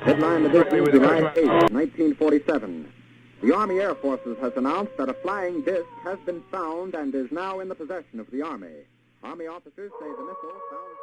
Headline edition, July 8, 1947. The Army Air Forces has announced that a flying disc has been found and is now in the possession of the Army. Army officers say the missile found...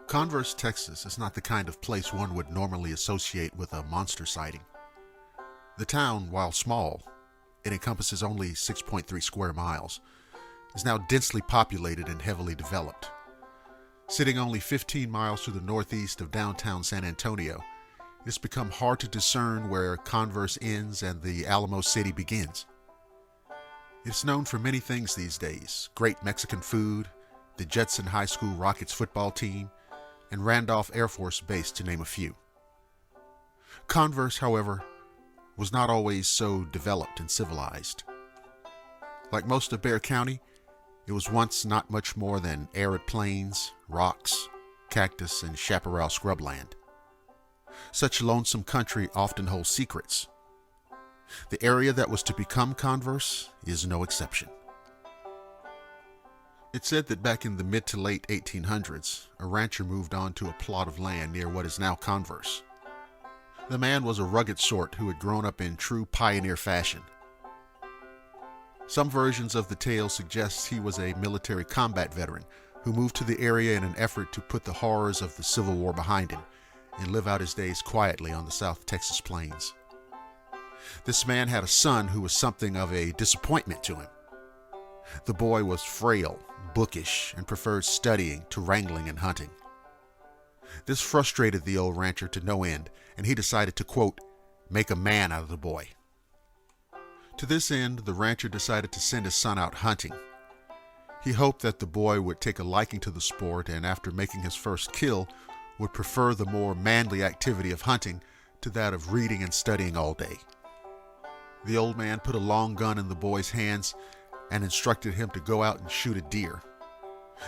Converse, Texas is not the kind of place one would normally associate with a monster sighting. The town, while small, it encompasses only 6.3 square miles, is now densely populated and heavily developed. Sitting only 15 miles to the northeast of downtown San Antonio, it has become hard to discern where Converse ends and the Alamo City begins. It's known for many things these days: great Mexican food, the Judson High School Rockets football team, and Randolph Air Force Base, to name a few. Converse, however, was not always so developed and civilized. Like most of Bexar County, it was once not much more than arid plains, rocks, cactus, and chaparral scrubland. Such lonesome country often holds secrets. The area that was to become Converse is no exception. It's said that back in the mid to late 1800s, a rancher moved on to a plot of land near what is now Converse. The man was a rugged sort who had grown up in true pioneer fashion. Some versions of the tale suggest he was a military combat veteran who moved to the area in an effort to put the horrors of the Civil War behind him and live out his days quietly on the South Texas plains. This man had a son who was something of a disappointment to him. The boy was frail, bookish, and preferred studying to wrangling and hunting. This frustrated the old rancher to no end, and he decided to, quote, make a man out of the boy. To this end, the rancher decided to send his son out hunting. He hoped that the boy would take a liking to the sport and, after making his first kill, would prefer the more manly activity of hunting to that of reading and studying all day. The old man put a long gun in the boy's hands and instructed him to go out and shoot a deer.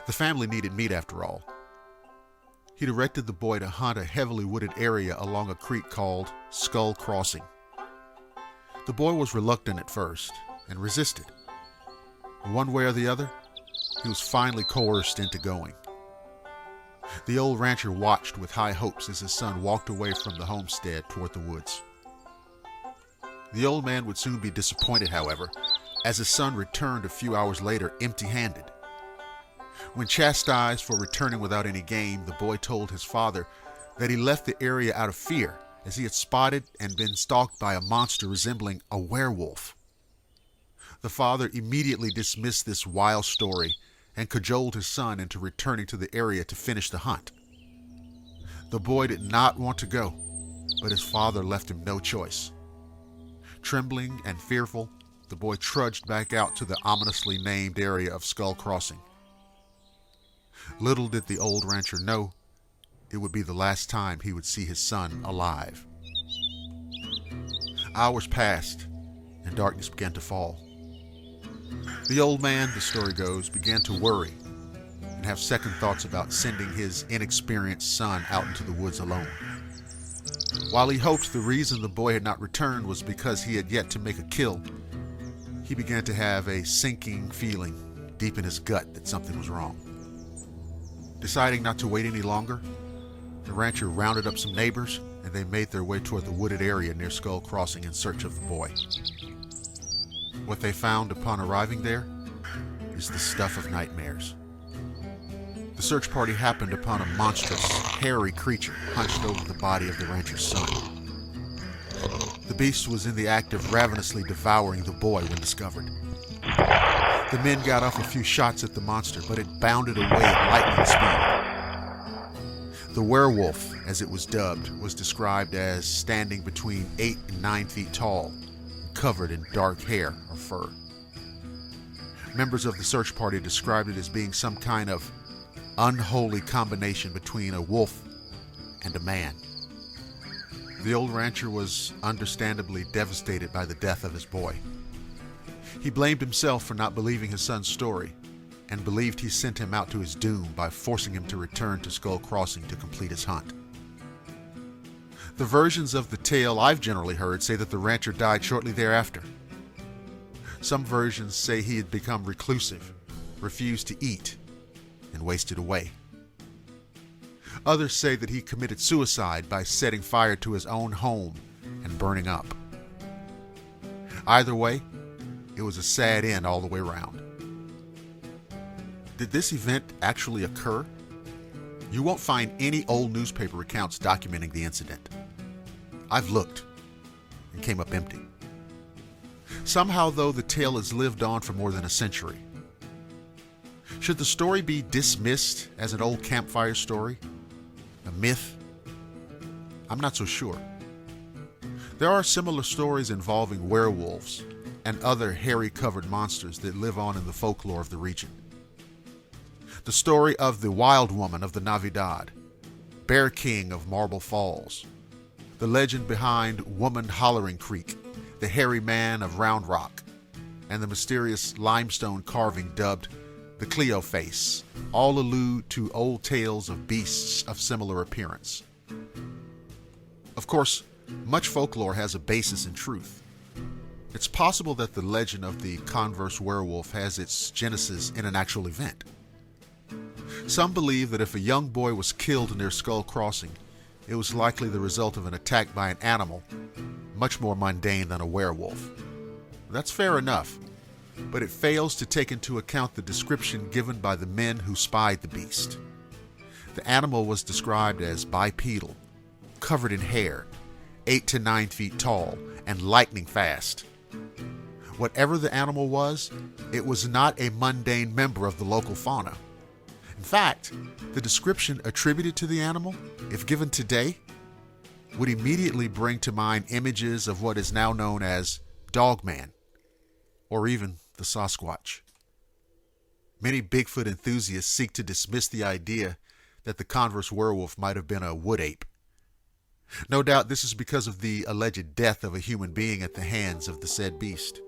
The family needed meat after all. He directed the boy to hunt a heavily wooded area along a creek called Skull Crossing. The boy was reluctant at first and resisted. One way or the other, he was finally coerced into going. The old rancher watched with high hopes as his son walked away from the homestead toward the woods. The old man would soon be disappointed, however, as his son returned a few hours later empty-handed. When chastised for returning without any game, the boy told his father that he left the area out of fear, as he had spotted and been stalked by a monster resembling a werewolf. The father immediately dismissed this wild story and cajoled his son into returning to the area to finish the hunt. The boy did not want to go, but his father left him no choice. Trembling and fearful, the boy trudged back out to the ominously named area of Skull Crossing. Little did the old rancher know it would be the last time he would see his son alive. Hours passed, and darkness began to fall. The old man, the story goes, began to worry and have second thoughts about sending his inexperienced son out into the woods alone. While he hoped the reason the boy had not returned was because he had yet to make a kill, he began to have a sinking feeling deep in his gut that something was wrong. Deciding not to wait any longer, the rancher rounded up some neighbors and they made their way toward the wooded area near Skull Crossing in search of the boy. What they found upon arriving there is the stuff of nightmares. The search party happened upon a monstrous, hairy creature hunched over the body of the rancher's son. The beast was in the act of ravenously devouring the boy when discovered. The men got off a few shots at the monster, but it bounded away at lightning speed. The werewolf, as it was dubbed, was described as standing between 8 and 9 feet tall, covered in dark hair or fur. Members of the search party described it as being some kind of unholy combination between a wolf and a man. The old rancher was understandably devastated by the death of his boy. He blamed himself for not believing his son's story and believed he sent him out to his doom by forcing him to return to Skull Crossing to complete his hunt. The versions of the tale I've generally heard say that the rancher died shortly thereafter. Some versions say he had become reclusive, refused to eat, and wasted away. Others say that he committed suicide by setting fire to his own home and burning up. Either way, it was a sad end all the way around. Did this event actually occur? You won't find any old newspaper accounts documenting the incident. I've looked and came up empty. Somehow, though, the tale has lived on for more than a century. Should the story be dismissed as an old campfire story? A myth? I'm not so sure. There are similar stories involving werewolves and other hairy-covered monsters that live on in the folklore of the region. The story of the Wild Woman of the Navidad, Bear King of Marble Falls, the legend behind Woman Hollering Creek, the Hairy Man of Round Rock, and the mysterious limestone carving dubbed the Cleo Face, all allude to old tales of beasts of similar appearance. Of course, much folklore has a basis in truth. It's possible that the legend of the Converse werewolf has its genesis in an actual event. Some believe that if a young boy was killed near Skull Crossing, it was likely the result of an attack by an animal, much more mundane than a werewolf. That's fair enough, but it fails to take into account the description given by the men who spied the beast. The animal was described as bipedal, covered in hair, 8 to 9 feet tall, and lightning fast. Whatever the animal was, it was not a mundane member of the local fauna. In fact, the description attributed to the animal, if given today, would immediately bring to mind images of what is now known as Dogman, or even the Sasquatch. Many Bigfoot enthusiasts seek to dismiss the idea that the Converse werewolf might have been a wood ape. No doubt this is because of the alleged death of a human being at the hands of the said beast.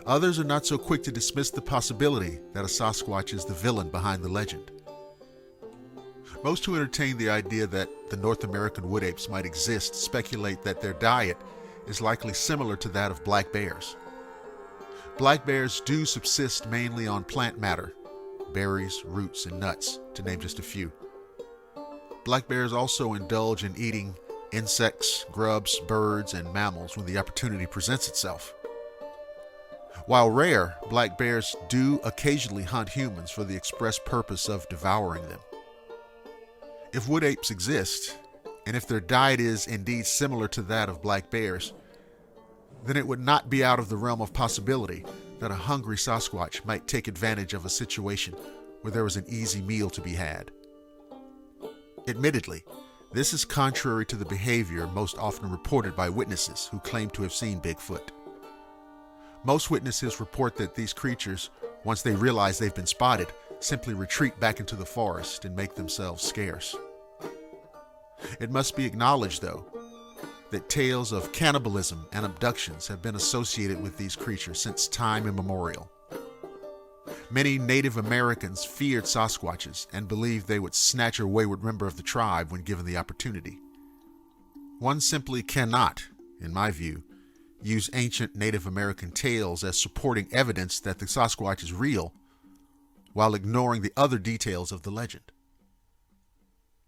Others are not so quick to dismiss the possibility that a Sasquatch is the villain behind the legend. Most who entertain the idea that the North American wood apes might exist speculate that their diet is likely similar to that of black bears. Black bears do subsist mainly on plant matter, berries, roots, and nuts, to name just a few. Black bears also indulge in eating insects, grubs, birds, and mammals when the opportunity presents itself. While rare, black bears do occasionally hunt humans for the express purpose of devouring them. If wood apes exist, and if their diet is indeed similar to that of black bears, then it would not be out of the realm of possibility that a hungry Sasquatch might take advantage of a situation where there was an easy meal to be had. Admittedly, this is contrary to the behavior most often reported by witnesses who claim to have seen Bigfoot. Most witnesses report that these creatures, once they realize they've been spotted, simply retreat back into the forest and make themselves scarce. It must be acknowledged, though, that tales of cannibalism and abductions have been associated with these creatures since time immemorial. Many Native Americans feared Sasquatches and believed they would snatch a wayward member of the tribe when given the opportunity. One simply cannot, in my view, use ancient Native American tales as supporting evidence that the Sasquatch is real, while ignoring the other details of the legend.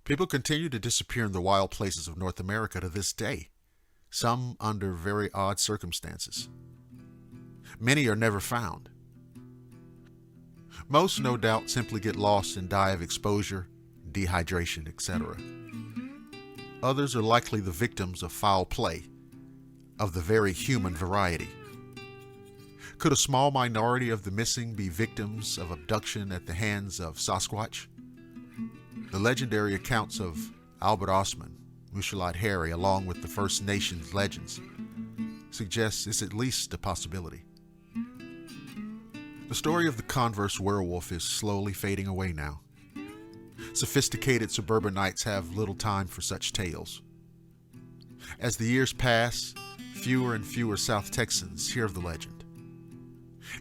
People continue to disappear in the wild places of North America to this day, some under very odd circumstances. Many are never found. Most, no doubt, simply get lost and die of exposure, dehydration, etc. Others are likely the victims of foul play, of the very human variety. Could a small minority of the missing be victims of abduction at the hands of Sasquatch? The legendary accounts of Albert Osman, Mushalat Harry, along with the First Nations legends, suggests it's at least a possibility. The story of the Converse werewolf is slowly fading away now. Sophisticated suburbanites have little time for such tales. As the years pass, fewer and fewer South Texans hear of the legend.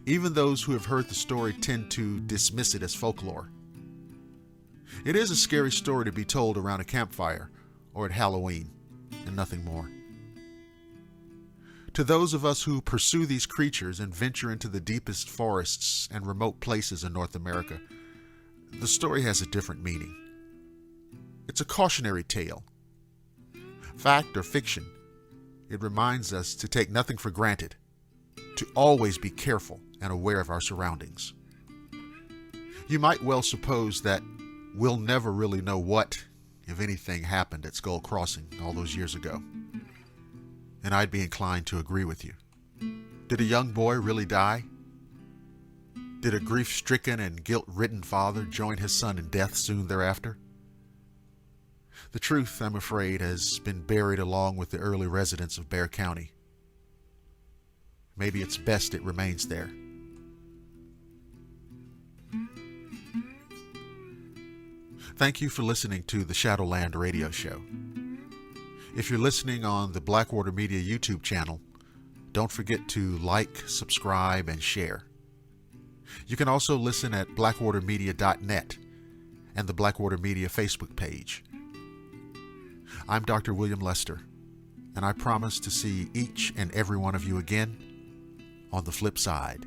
Even those who have heard the story tend to dismiss it as folklore. It is a scary story to be told around a campfire or at Halloween, and nothing more. To those of us who pursue these creatures and venture into the deepest forests and remote places in North America, the story has a different meaning. It's a cautionary tale. Fact or fiction, it reminds us to take nothing for granted, to always be careful and aware of our surroundings. You might well suppose that we'll never really know what, if anything, happened at Skull Crossing all those years ago. And I'd be inclined to agree with you. Did a young boy really die? Did a grief-stricken and guilt-ridden father join his son in death soon thereafter? The truth, I'm afraid, has been buried along with the early residents of Bexar County. Maybe it's best it remains there. Thank you for listening to the Shadowland radio show. If you're listening on the Blackwater Media YouTube channel, don't forget to like, subscribe, and share. You can also listen at blackwatermedia.net and the Blackwater Media Facebook page. I'm Dr. William Lester, and I promise to see each and every one of you again on the flip side.